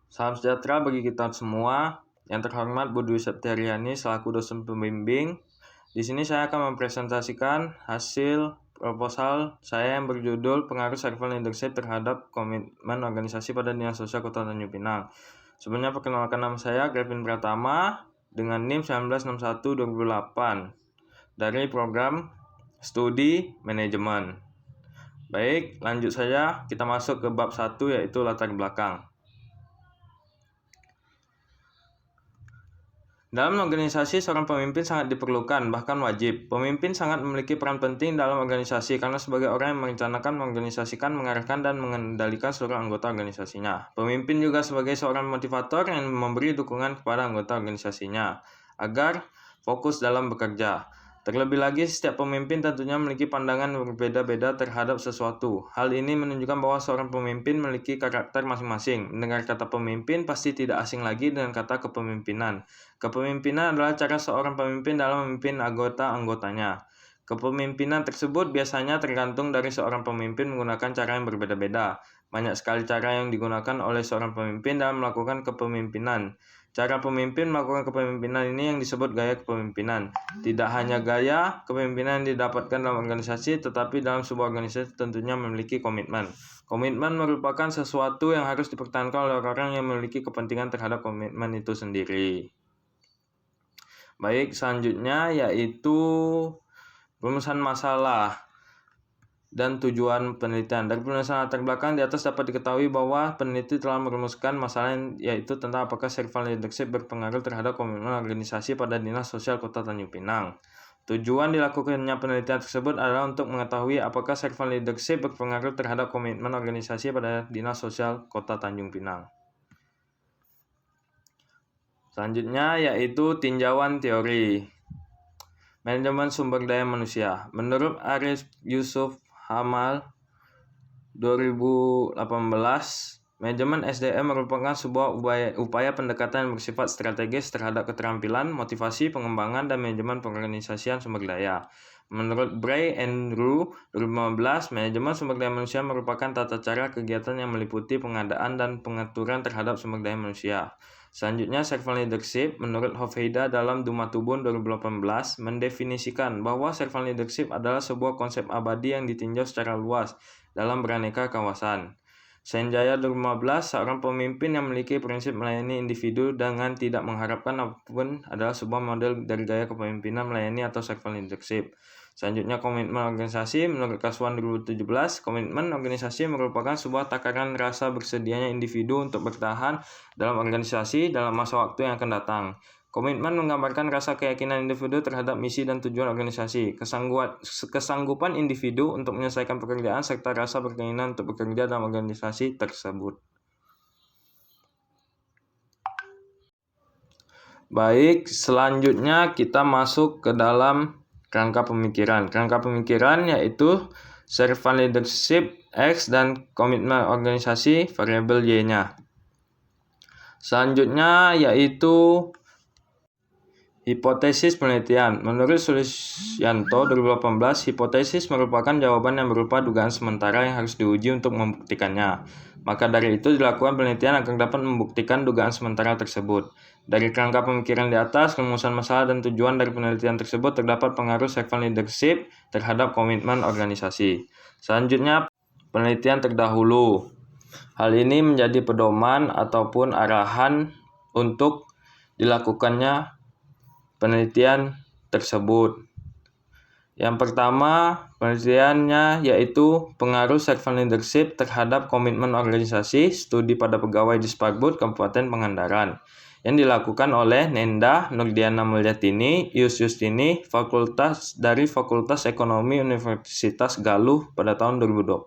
Salam sejahtera bagi kita semua. Yang terhormat Bu Dwi Septiariani selaku dosen pembimbing. Di sini saya akan mempresentasikan hasil proposal saya yang berjudul Pengaruh Servant Leadership terhadap Komitmen Organisasi pada Dinas Sosial Kota Tanjung Pinang. Sebelumnya perkenalkan, nama saya Kevin Pratama dengan NIM 1961-2008 dari program Studi Manajemen. Baik, lanjut saja kita masuk ke bab 1 yaitu latar belakang. Dalam organisasi, seorang pemimpin sangat diperlukan, bahkan wajib. Pemimpin sangat memiliki peran penting dalam organisasi karena sebagai orang yang merencanakan, mengorganisasikan, mengarahkan, dan mengendalikan seluruh anggota organisasinya. Pemimpin juga sebagai seorang motivator yang memberi dukungan kepada anggota organisasinya agar fokus dalam bekerja. Terlebih lagi, setiap pemimpin tentunya memiliki pandangan berbeda-beda terhadap sesuatu. Hal ini menunjukkan bahwa seorang pemimpin memiliki karakter masing-masing. Mendengar kata pemimpin pasti tidak asing lagi dengan kata kepemimpinan. Kepemimpinan adalah cara seorang pemimpin dalam memimpin anggota-anggotanya. Kepemimpinan tersebut biasanya tergantung dari seorang pemimpin menggunakan cara yang berbeda-beda. Banyak sekali cara yang digunakan oleh seorang pemimpin dalam melakukan kepemimpinan. Cara pemimpin melakukan kepemimpinan ini yang disebut gaya kepemimpinan. Tidak hanya gaya kepemimpinan yang didapatkan dalam organisasi, tetapi dalam sebuah organisasi tentunya memiliki komitmen. Komitmen merupakan sesuatu yang harus dipertahankan oleh orang yang memiliki kepentingan terhadap komitmen itu sendiri. Baik, selanjutnya yaitu rumusan masalah dan tujuan penelitian. Dari penulisan latar belakang di atas dapat diketahui bahwa peneliti telah merumuskan masalah yaitu tentang apakah servant leadership berpengaruh terhadap komitmen organisasi pada Dinas Sosial Kota Tanjung Pinang. Tujuan dilakukannya penelitian tersebut adalah untuk mengetahui apakah servant leadership berpengaruh terhadap komitmen organisasi pada Dinas Sosial Kota Tanjung Pinang. Selanjutnya yaitu tinjauan teori. Manajemen sumber daya manusia. Menurut Arif Yusuf Hamal 2018, manajemen SDM merupakan sebuah upaya pendekatan yang bersifat strategis terhadap keterampilan, motivasi, pengembangan, dan manajemen pengorganisasian sumber daya. Menurut Bray and Rue 2015, manajemen sumber daya manusia merupakan tata cara kegiatan yang meliputi pengadaan dan pengaturan terhadap sumber daya manusia. Selanjutnya, servant leadership menurut Hofheide dalam Duma Tubun 2018 mendefinisikan bahwa servant leadership adalah sebuah konsep abadi yang ditinjau secara luas dalam beraneka kawasan. Senjaya 2015, seorang pemimpin yang memiliki prinsip melayani individu dengan tidak mengharapkan apapun adalah sebuah model dari gaya kepemimpinan melayani atau servant leadership. Selanjutnya, komitmen organisasi menurut Kaswan 2017, komitmen organisasi merupakan sebuah takaran rasa bersedianya individu untuk bertahan dalam organisasi dalam masa waktu yang akan datang. Komitmen menggambarkan rasa keyakinan individu terhadap misi dan tujuan organisasi, kesanggupan individu untuk menyelesaikan pekerjaan, serta rasa berkeinginan untuk bekerja dalam organisasi tersebut. Baik, selanjutnya kita masuk ke dalam kerangka pemikiran. Kerangka pemikiran yaitu servant leadership X dan komitmen organisasi variabel Y-nya. Selanjutnya yaitu hipotesis penelitian. Menurut Sulisyanto 2018, hipotesis merupakan jawaban yang berupa dugaan sementara yang harus diuji untuk membuktikannya. Maka dari itu dilakukan penelitian agar dapat membuktikan dugaan sementara tersebut. Dari kerangka pemikiran di atas, rumusan masalah dan tujuan dari penelitian tersebut terdapat pengaruh servant leadership terhadap komitmen organisasi. Selanjutnya, penelitian terdahulu. Hal ini menjadi pedoman ataupun arahan untuk dilakukannya penelitian tersebut. Yang pertama, penelitiannya yaitu pengaruh servant leadership terhadap komitmen organisasi, studi pada pegawai di Sparbud Kabupaten Pangandaran, yang dilakukan oleh Nenda Nurdiana Mulyatini, Yus Yustini, dari Fakultas Ekonomi Universitas Galuh pada tahun 2020.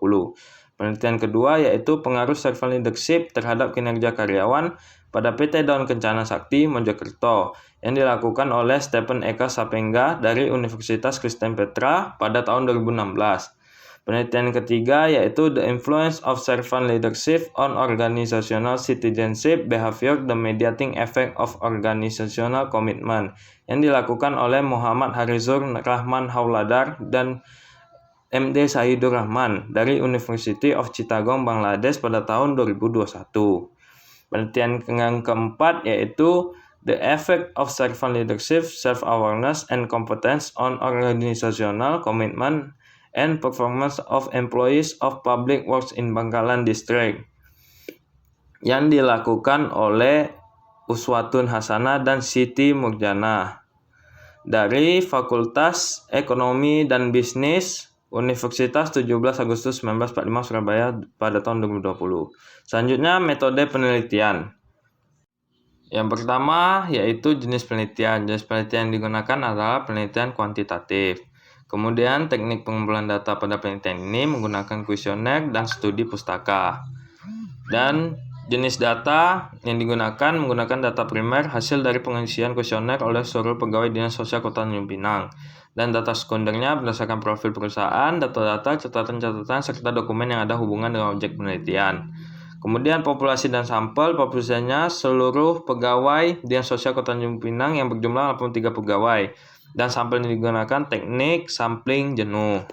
Penelitian kedua yaitu pengaruh servant leadership terhadap kinerja karyawan pada PT Daun Kencana Sakti, Mojokerto, yang dilakukan oleh Stephen Eka Sapengga dari Universitas Kristen Petra pada tahun 2016. Penelitian ketiga yaitu The Influence of Servant Leadership on Organizational Citizenship Behavior, the Mediating Effect of Organizational Commitment, yang dilakukan oleh Muhammad Harizur Rahman Hauladar dan MD Sahidur Rahman dari University of Chittagong, Bangladesh pada tahun 2021. Penelitian yang keempat yaitu the effect of servant leadership, self-awareness, and competence on organizational commitment and performance of employees of public works in Bangkalan District, yang dilakukan oleh Uswatun Hasanah dan Siti Murjana dari Fakultas Ekonomi dan Bisnis Universitas 17 Agustus 1945 Surabaya pada tahun 2020. Selanjutnya, metode penelitian. Yang pertama yaitu jenis penelitian. Jenis penelitian yang digunakan adalah penelitian kuantitatif. Kemudian teknik pengumpulan data pada penelitian ini menggunakan kuesioner dan studi pustaka. Dan jenis data yang digunakan menggunakan data primer hasil dari pengisian kuesioner oleh seluruh pegawai Dinas Sosial Kota Tanjung Pinang. Dan data sekundernya berdasarkan profil perusahaan, data-data, catatan-catatan, serta dokumen yang ada hubungan dengan objek penelitian. Kemudian populasi dan sampel, populasinya seluruh pegawai Dinas Sosial Kota Tanjung Pinang yang berjumlah 83 pegawai. Dan sampel yang digunakan teknik sampling jenuh.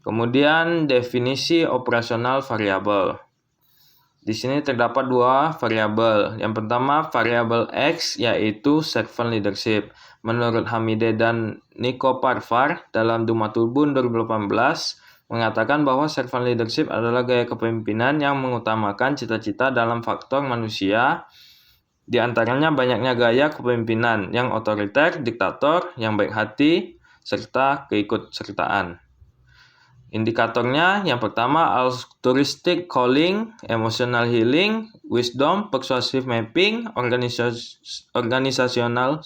Kemudian definisi operasional variabel. Di sini terdapat dua variabel. Yang pertama variabel X yaitu servant leadership. Menurut Hamide dan Niko Parvar dalam Dumatulbun 2018 mengatakan bahwa servant leadership adalah gaya kepemimpinan yang mengutamakan cita-cita dalam faktor manusia. Di antaranya banyaknya gaya kepemimpinan yang otoriter, diktator, yang baik hati, serta keikutsertaan. Indikatornya yang pertama altruistic calling, emotional healing, wisdom, persuasive mapping, organizational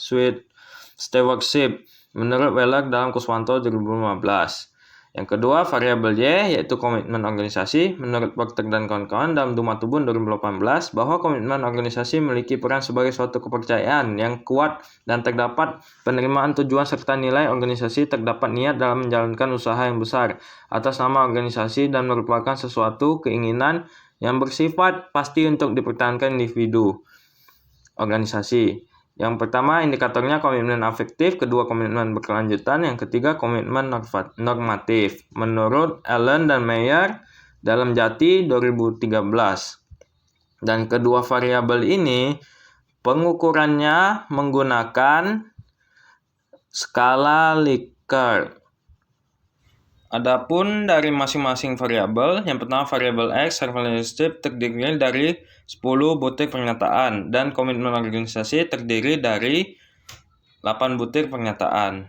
stewardship menurut Weller dalam Kuswanto 2015. Yang kedua variabel Y yaitu komitmen organisasi. Menurut Porter dan kawan-kawan dalam Dumatulbun 2018 bahwa komitmen organisasi memiliki peran sebagai suatu kepercayaan yang kuat dan terdapat penerimaan tujuan serta nilai organisasi, terdapat niat dalam menjalankan usaha yang besar atas nama organisasi dan merupakan sesuatu keinginan yang bersifat pasti untuk dipertahankan individu organisasi. Yang pertama indikatornya komitmen afektif, kedua komitmen berkelanjutan, yang ketiga komitmen normatif. Menurut Allen dan Meyer dalam Jati 2013. Dan kedua variabel ini pengukurannya menggunakan skala Likert. Adapun dari masing-masing variabel, yang pertama variabel X, servant leadership terdiri dari 10 butir pernyataan dan komitmen organisasi terdiri dari 8 butir pernyataan.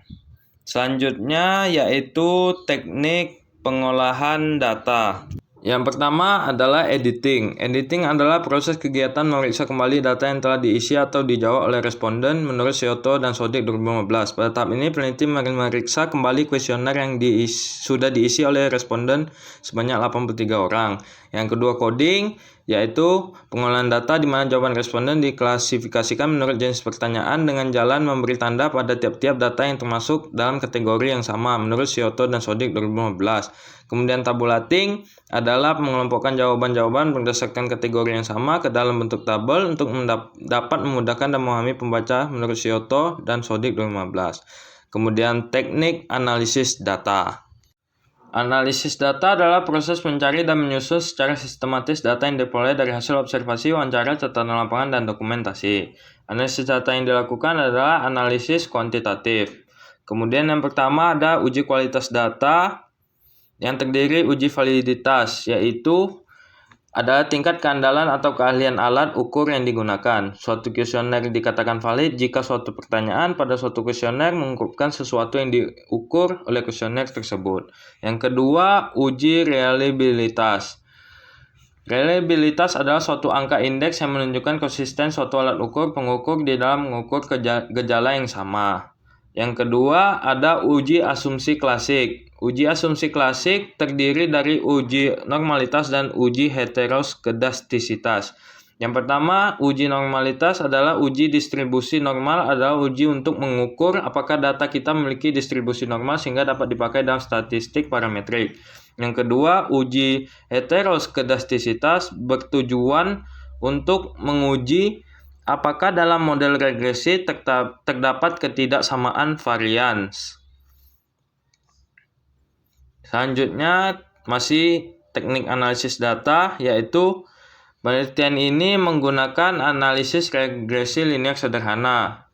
Selanjutnya yaitu teknik pengolahan data. Yang pertama adalah editing. Editing adalah proses kegiatan memeriksa kembali data yang telah diisi atau dijawab oleh responden menurut Syoto dan Sodik 2015. Pada tahap ini peneliti memeriksa kembali kuesioner yang sudah diisi oleh responden sebanyak 83 orang. Yang kedua coding, yaitu pengolahan data di mana jawaban responden diklasifikasikan menurut jenis pertanyaan dengan jalan memberi tanda pada tiap-tiap data yang termasuk dalam kategori yang sama menurut Syoto dan Sodik 2015. Kemudian tabulating adalah mengelompokkan jawaban-jawaban berdasarkan kategori yang sama ke dalam bentuk tabel untuk dapat memudahkan dan memahami pembaca menurut Syoto dan Sodik 2015. Kemudian teknik analisis data. Analisis data adalah proses mencari dan menyusun secara sistematis data yang diperoleh dari hasil observasi, wawancara, catatan lapangan, dan dokumentasi. Analisis data yang dilakukan adalah analisis kuantitatif. Kemudian yang pertama ada uji kualitas data yang terdiri uji validitas, yaitu adalah tingkat keandalan atau keahlian alat ukur yang digunakan. Suatu kuesioner dikatakan valid jika suatu pertanyaan pada suatu kuesioner mengungkapkan sesuatu yang diukur oleh kuesioner tersebut. Yang kedua, uji reliabilitas. Reliabilitas adalah suatu angka indeks yang menunjukkan konsisten suatu alat ukur pengukur di dalam mengukur gejala yang sama. Yang kedua, ada uji asumsi klasik. Uji asumsi klasik terdiri dari uji normalitas dan uji heteroskedastisitas. Yang pertama, uji normalitas adalah uji distribusi normal, adalah uji untuk mengukur apakah data kita memiliki distribusi normal sehingga dapat dipakai dalam statistik parametrik. Yang kedua, uji heteroskedastisitas bertujuan untuk menguji apakah dalam model regresi terdapat ketidaksamaan varians. Selanjutnya masih teknik analisis data, yaitu Penelitian ini menggunakan analisis regresi linear sederhana.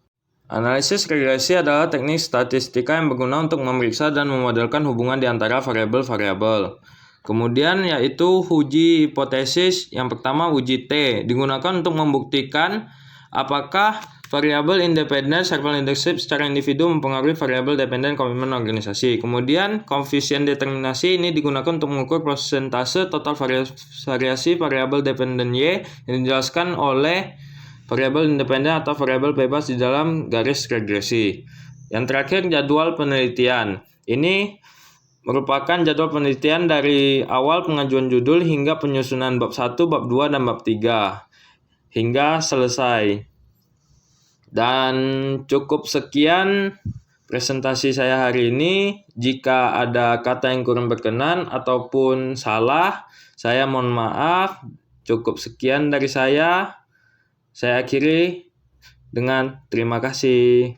Analisis regresi adalah teknik statistika yang berguna untuk memeriksa dan memodelkan hubungan di antara variabel-variabel. Kemudian yaitu uji hipotesis. Yang pertama uji T digunakan untuk membuktikan apakah variabel independen serval leadership secara individu mempengaruhi variabel dependen komitmen organisasi. Kemudian koefisien determinasi ini digunakan untuk mengukur persentase total variasi variabel dependen Y yang dijelaskan oleh variabel independen atau variabel bebas di dalam garis regresi. Yang terakhir jadwal penelitian. Ini merupakan jadwal penelitian dari awal pengajuan judul hingga penyusunan bab 1, bab 2, dan bab 3 hingga selesai. Dan cukup sekian presentasi saya hari ini. Jika ada kata yang kurang berkenan ataupun salah, saya mohon maaf. Cukup sekian dari saya. Saya akhiri dengan terima kasih.